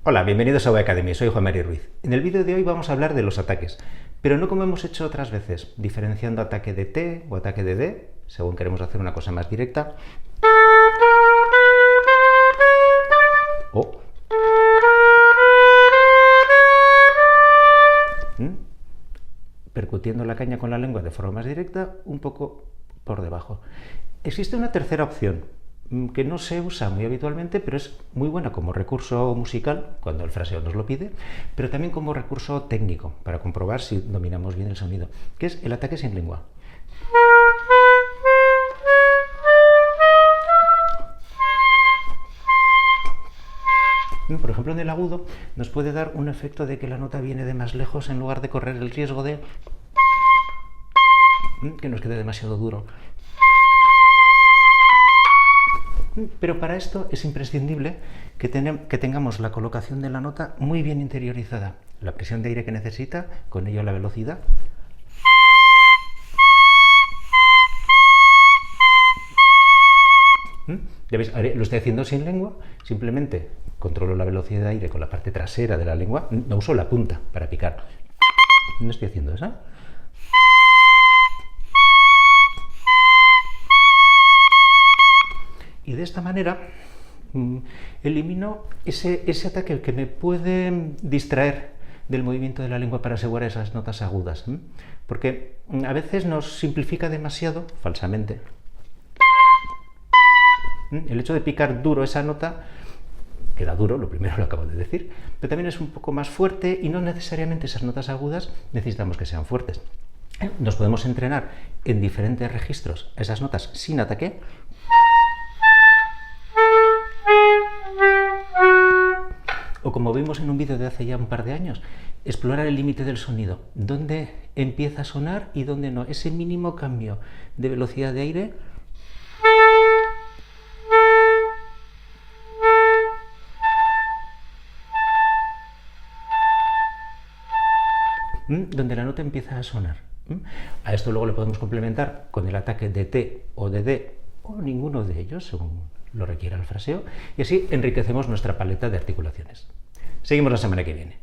Hola, bienvenidos a Academy, soy Juan Mari Ruiz. En el vídeo de hoy vamos a hablar de los ataques, pero no como hemos hecho otras veces, diferenciando ataque de T o ataque de D, según queremos hacer una cosa más directa, o percutiendo la caña con la lengua de forma más directa, un poco por debajo. Existe una tercera opción, que no se usa muy habitualmente, pero es muy buena como recurso musical, cuando el fraseo nos lo pide, pero también como recurso técnico, para comprobar si dominamos bien el sonido, que es el ataque sin lengua. Por ejemplo, en el agudo nos puede dar un efecto de que la nota viene de más lejos en lugar de correr el riesgo de que nos quede demasiado duro. Pero para esto es imprescindible que tengamos la colocación de la nota muy bien interiorizada, la presión de aire que necesita, con ello la velocidad. ¿Ya veis? Lo estoy haciendo sin lengua, simplemente controlo la velocidad de aire con la parte trasera de la lengua, no uso la punta para picar. No estoy haciendo eso. Y de esta manera elimino ese ataque que me puede distraer del movimiento de la lengua para asegurar esas notas agudas, porque a veces nos simplifica demasiado, falsamente, el hecho de picar duro esa nota. Queda duro, lo primero lo acabo de decir, pero también es un poco más fuerte y no necesariamente esas notas agudas necesitamos que sean fuertes. Nos podemos entrenar en diferentes registros esas notas sin ataque. O como vimos en un vídeo de hace ya un par de años, explorar el límite del sonido, dónde empieza a sonar y dónde no, ese mínimo cambio de velocidad de aire donde la nota empieza a sonar. A esto luego le podemos complementar con el ataque de T o de D o ninguno de ellos, según lo requiera el fraseo, y así enriquecemos nuestra paleta de articulaciones. Seguimos la semana que viene.